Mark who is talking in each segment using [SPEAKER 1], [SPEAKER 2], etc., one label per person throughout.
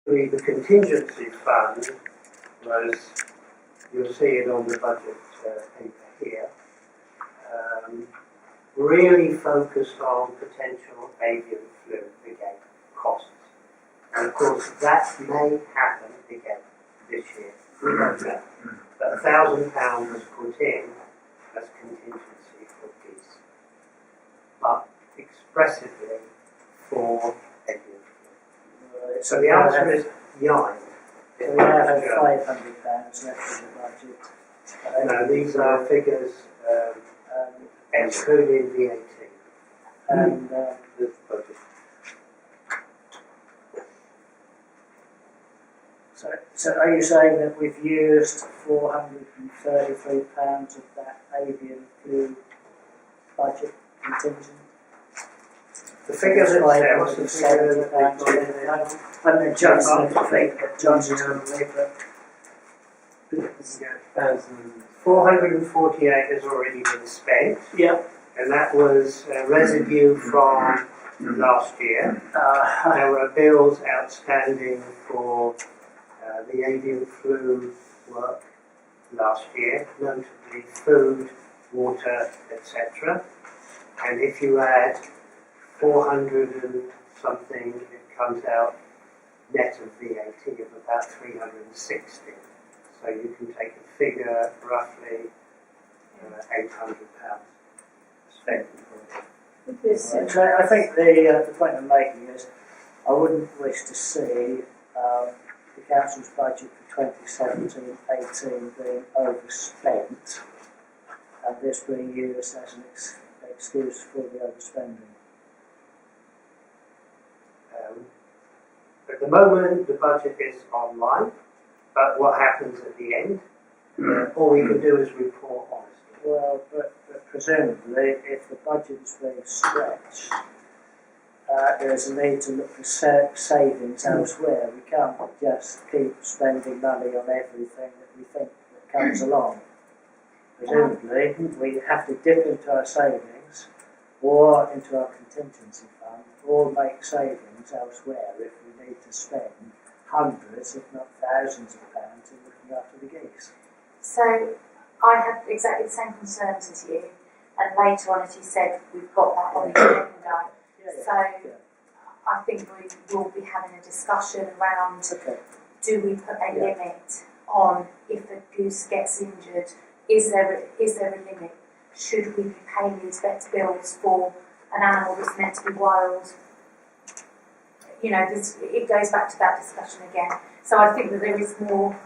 [SPEAKER 1] The contingency fund was, you'll see it on the budget paper here, really focused on potential avian flu again costs. And of course that may happen again this year. We don't know. But £1,000 was put in as contingency for geese, but expressively for avian flu.
[SPEAKER 2] Right,
[SPEAKER 1] So the answer is yine.
[SPEAKER 2] So we now have £500 left in the budget.
[SPEAKER 1] No, these are figures excluding VAT.
[SPEAKER 2] And
[SPEAKER 1] This budget.
[SPEAKER 2] so are you saying that we've used £433 of that avian flu budget contingent?
[SPEAKER 1] The figures themselves, the figures that they've got in there.
[SPEAKER 2] And then Johnson, I think, Johnson on the paper.
[SPEAKER 1] 448 has already been spent,
[SPEAKER 2] Yeah.
[SPEAKER 1] and that was residue from last year. There were bills outstanding for the avian flu work last year, notably food, water, etc. And if you add 400 and something, it comes out net of VAT of about 360. So you can take a figure roughly £800 spent for it.
[SPEAKER 2] So I think the point I'm making is I wouldn't wish to see the council's budget for 2017-18 being overspent and this being used as an excuse for the overspending.
[SPEAKER 1] At the moment, the budget is online, but what happens at the end? All we can do is report honestly.
[SPEAKER 2] Well, but presumably, if the budget is being stretched, there is a need to look for savings elsewhere. We can't just keep spending money on everything that we think that comes along. Presumably, we have to dip into our savings or into our contingency fund or make savings elsewhere if we need to spend hundreds, if not thousands of pounds in looking after the geese.
[SPEAKER 3] So I had exactly the same concerns as you, and later on, as you said, we've got that on the agenda. So I think we will be having a discussion around, do we put a limit on if the goose gets injured? Is there a limit? Should we be paying these vet bills for an animal that's meant to be wild? You know, it goes back to that discussion again. So I think that there is more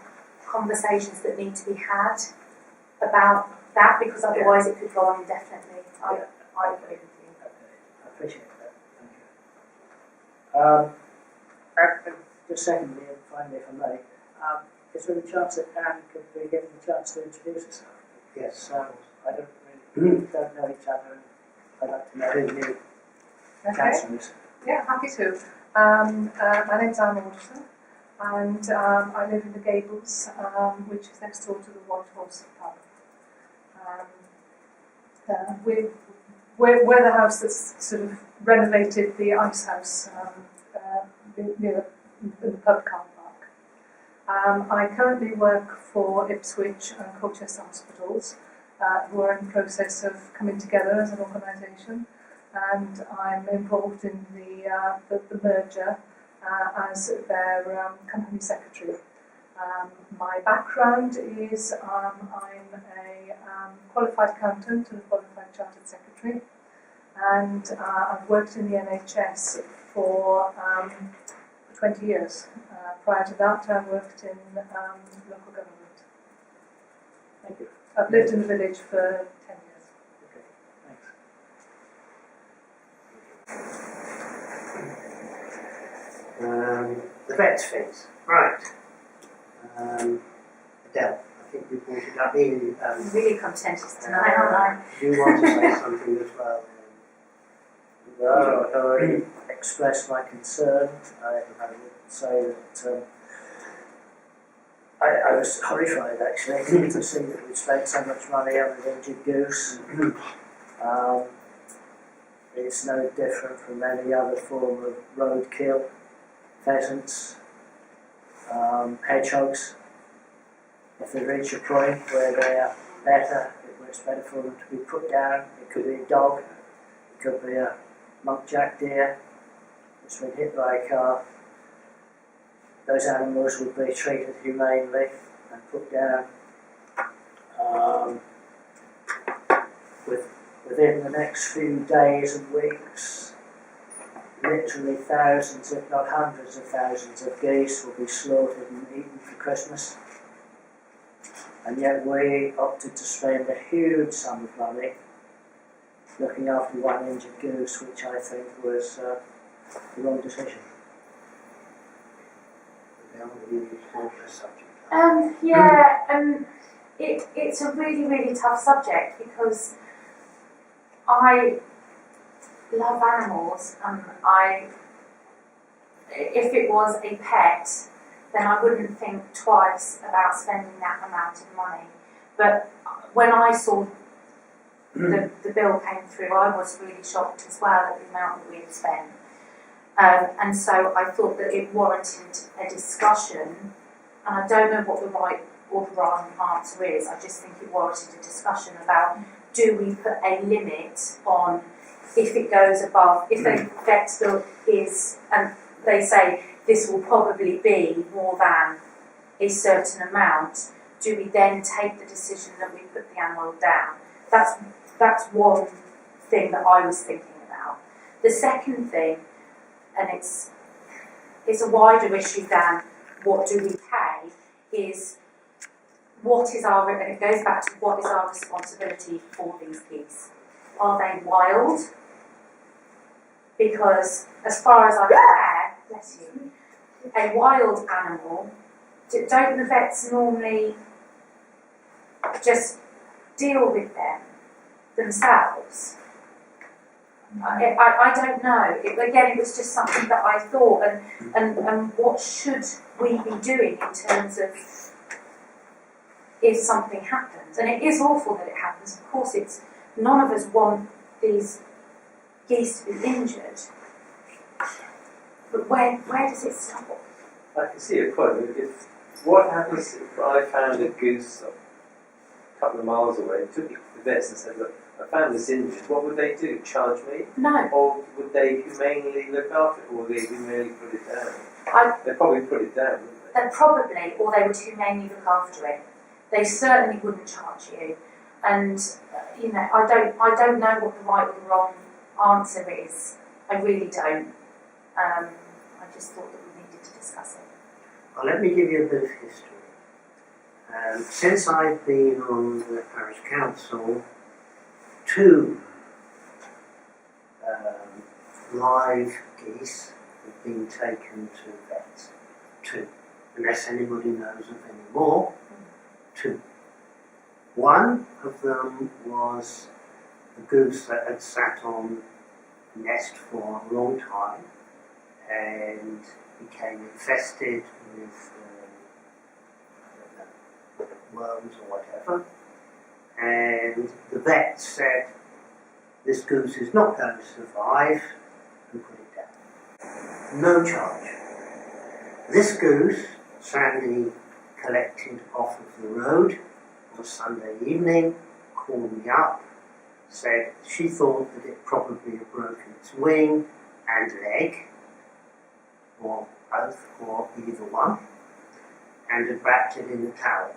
[SPEAKER 3] conversations that need to be had about that, because otherwise it could go on indefinitely. I agree with you.
[SPEAKER 2] Okay, I appreciate that. Thank you. Just secondly, and finally, if I may, is there a chance that Anne could be given a chance to introduce herself?
[SPEAKER 1] Yes.
[SPEAKER 2] I don't know each other, and I'd like to know who the new council is.
[SPEAKER 4] Yeah, happy to. My name's Anne Alderson, and I live in the Gables, which is next door to the White Horse pub. We're the house that's sort of renovated the ice house near the pub car park. I currently work for Ipswich and Colchester hospitals, who are in the process of coming together as an organisation, and I'm involved in the merger as their company secretary. My background is I'm a qualified accountant and a qualified chartered secretary, and I've worked in the NHS for 20 years. Prior to that, I worked in local government.
[SPEAKER 2] Thank you.
[SPEAKER 4] I've lived in the village for 10 years.
[SPEAKER 2] Okay, thanks.
[SPEAKER 1] The vet fees, right. Adele, I think you brought it up in.
[SPEAKER 3] I'm really contentious tonight, aren't I?
[SPEAKER 1] Do you want to say something as well?
[SPEAKER 2] Well, I've already expressed my concern. I would say that I was horrified actually to see that we spent so much money on an injured goose. It's no different from any other form of roadkill. Pheasants, Hedgehogs, if they reach a point where they are better, it's better for them to be put down. It could be a dog, it could be a muntjac deer that's been hit by a car. Those animals would be treated humanely and put down. Within the next few days and weeks, literally thousands, if not hundreds of thousands of geese will be slaughtered and eaten for Christmas. And yet we opted to spend a huge sum of money looking after one injured goose, which I think was the wrong decision.
[SPEAKER 3] It's a really, really tough subject because I love animals, and if it was a pet, then I wouldn't think twice about spending that amount of money. But when I saw the bill came through, I was really shocked as well at the amount that we had spent. And so I thought that it warranted a discussion, and I don't know what the right or the wrong answer is. I just think it warranted a discussion about, do we put a limit on if it goes above, if the vet's bill is, and they say this will probably be more than a certain amount, do we then take the decision that we put the animal down? That's one thing that I was thinking about. The second thing, and it's a wider issue than what do we pay, is what is our, and it goes back to what is our responsibility for these geese? Are they wild? Because as far as I'm aware, bless you, a wild animal, don't the vets normally just deal with them themselves? I don't know. Again, it was just something that I thought, and what should we be doing in terms of if something happens? And it is awful that it happens. Of course, none of us want these geese to be injured. But where does it stop?
[SPEAKER 5] I can see your point. What happens if I found a goose a couple of miles away, took it to the vets and said, look, I found this injured, what would they do? Charge me?
[SPEAKER 3] No.
[SPEAKER 5] Or would they humanely look after it, or would they humanely put it down? They'd probably put it down, wouldn't they?
[SPEAKER 3] They'd probably, or they would humanely look after it. They certainly wouldn't charge you. And, I don't know what the right or the wrong answer is. I really don't. I just thought that we needed to discuss it.
[SPEAKER 1] Well, let me give you a bit of history. Since I've been on the parish council, 2 live geese have been taken to vets. 2. Unless anybody knows of any more, 2. One of them was a goose that had sat on a nest for a long time and became infested with worms or whatever, and the vet said this goose is not going to survive and put it down. No charge. This goose Sandy collected off of the road on Sunday evening, called me up, said she thought that it probably had broken its wing and leg, or both, or either one, and had wrapped it in a towel.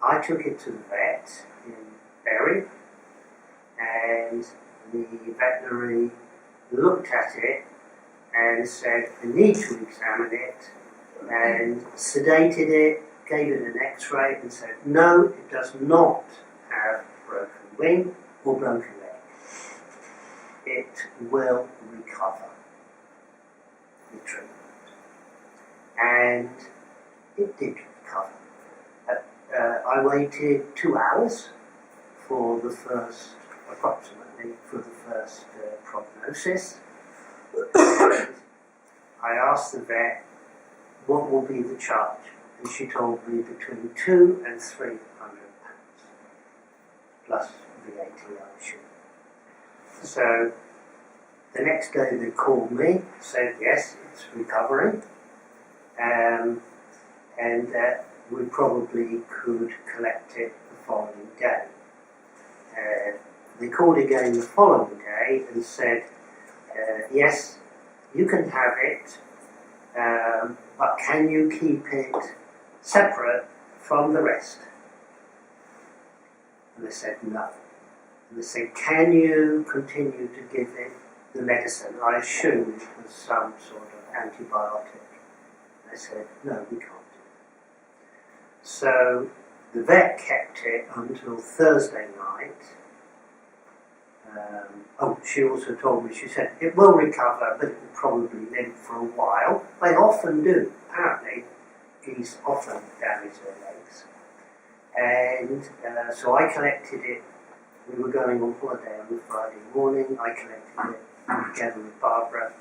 [SPEAKER 1] I took it to the vet in Bury, and the veterinary looked at it and said, "I need to examine it," and sedated it, gave it an x-ray and said, "No, it does not have broken wing or broken leg. It will recover with treatment." And it did recover. I waited 2 hours for the first, approximately, for the first prognosis. And I asked the vet, what will be the charge? And she told me between £200 and £300, plus VAT, I'm sure. So the next day they called me, said yes, it's recovering. and that we probably could collect it the following day. They called again the following day and said, yes, you can have it, but can you keep it separate from the rest? And they said no. And they said, can you continue to give it the medicine? I assume it was some sort of antibiotic. And they said, no, we can't do it. So the vet kept it until Thursday night. She also told me, she said, it will recover, but it will probably live for a while. They often do. Apparently, geese often damage their legs. And so I collected it. We were going on holiday on Friday morning. I collected it together with Barbara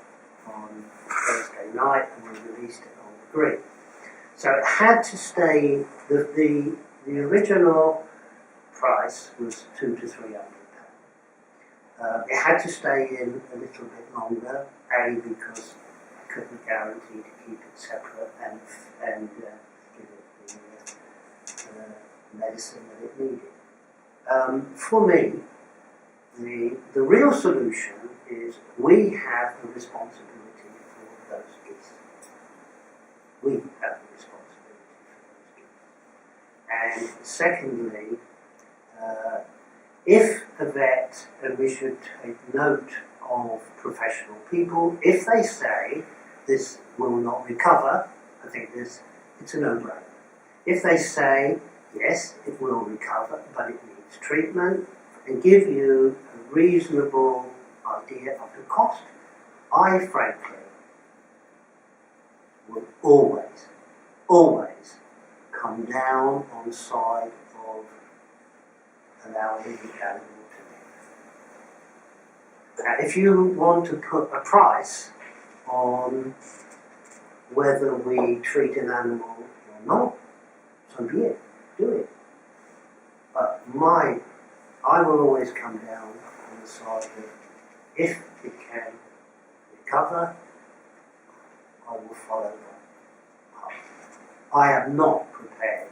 [SPEAKER 1] on Thursday night, and we released it on the green. So it had to stay, the original price was £200 to £300. It had to stay in a little bit longer, A, because I couldn't guarantee to keep it separate and give it the medicine that it needed. For me, the real solution is we have the responsibility for those geese. We have the responsibility for those geese. And secondly, if a vet, and we should take note of professional people, if they say this will not recover, I think it's a no-brainer. If they say, yes, it will recover, but it needs treatment, and give you a reasonable idea of the cost, I frankly would always come down on the side of allowing the animal to live. Now, if you want to put a price on whether we treat an animal or not, so be it, do it. But I will always come down on the side of if it can recover, I will follow that path. I am not prepared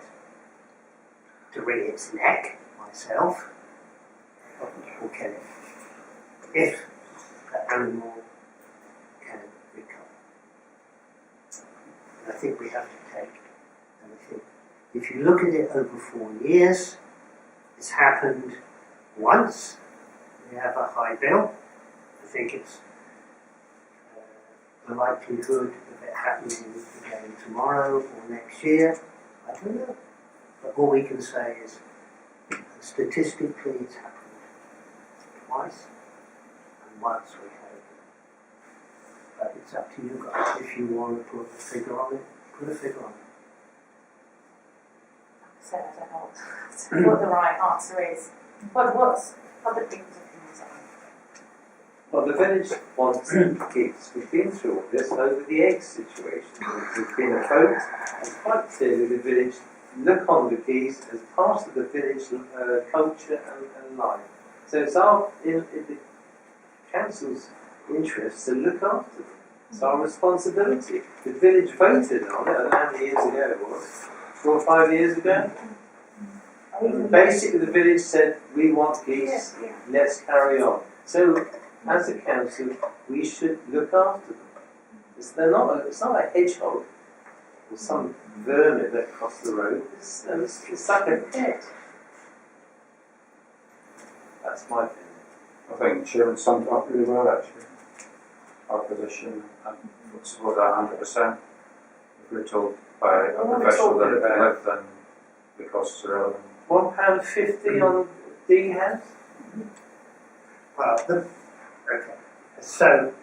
[SPEAKER 1] to wring its neck myself or kill it if the animal can recover. And I think we have to take, and I think if you look at it over 4 years, it's happened once. We have a high bill. I think it's the likelihood of it happening again tomorrow or next year, I don't know. But all we can say is statistically it's happened twice, and once we had. But it's up to you guys. If you want to put a figure on it, put a figure on it.
[SPEAKER 3] So I don't know what the right answer is. What's other people's opinions on it?
[SPEAKER 5] Well, the village wants geese. We've been through all this over the egg situation. There's been a vote, and quite clearly the village look on the geese as part of the village culture and life. So it's in the council's interest to look after them. It's our responsibility. The village voted on it, I don't know how many years ago it was, 4 or 5 years ago. Basically the village said, we want geese, let's carry on. So as a council, we should look after them. It's not a hedgehog or some vermin that crossed the road. It's like a pet. That's my opinion.
[SPEAKER 6] I think Chairman summed it up really well, actually. Our position, and would support that 100%. If we're told by a professional that it can live, then the costs are relevant.
[SPEAKER 5] £1.50 on D house?
[SPEAKER 1] Well, okay. So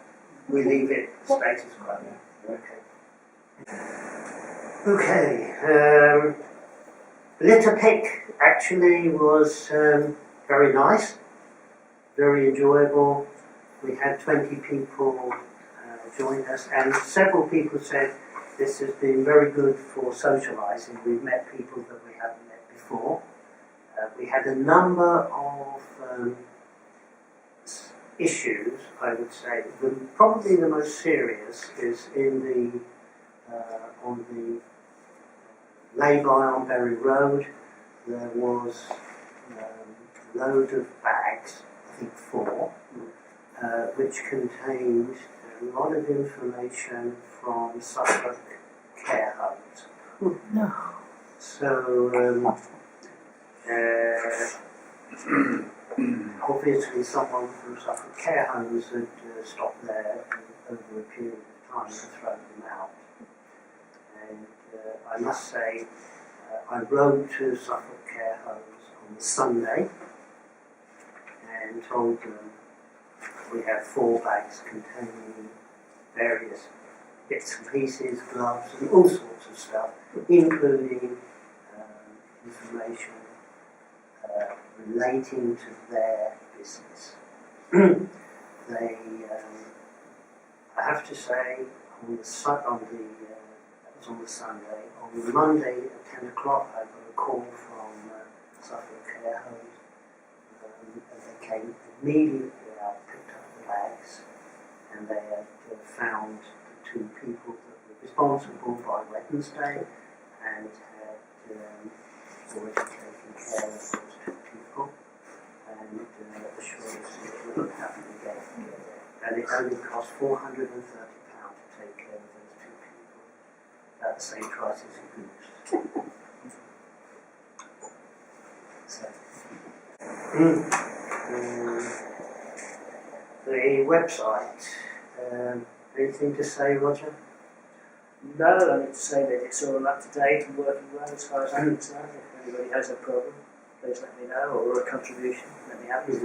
[SPEAKER 1] we leave it status quo. Okay. Litter pick actually was very nice, very enjoyable. We had 20 people join us, and several people said this has been very good for socialising. We've met people that we haven't met before. We had a number of issues, I would say. Probably the most serious is in the on the lay-by on Berry Road, there was a load of bags, I think 4, which contained a lot of information from Suffolk care homes.
[SPEAKER 2] No.
[SPEAKER 1] So, obviously someone from Suffolk care homes had stopped there over a period of time and thrown them out. And I must say, I wrote to Suffolk care homes on the Sunday and told them we had 4 bags containing various bits and pieces, gloves and all sorts of stuff, including information relating to their business. They, I have to say, that was on the Sunday. On the Monday at 10 o'clock, I got a call from Suffolk Care Homes, and they came immediately out, picked up the bags, and they had found the 2 people that were responsible by Wednesday, and had already taken care of those 2 people, and assured us it wouldn't happen again. And it only cost £430 to take care of those 2 people at the same price as a goose. So, the website, anything to say, Roger?
[SPEAKER 2] No, I need to say that it's all up to date and working well as far as I'm concerned. If anybody has a problem, please let me know, or a contribution, let me have it.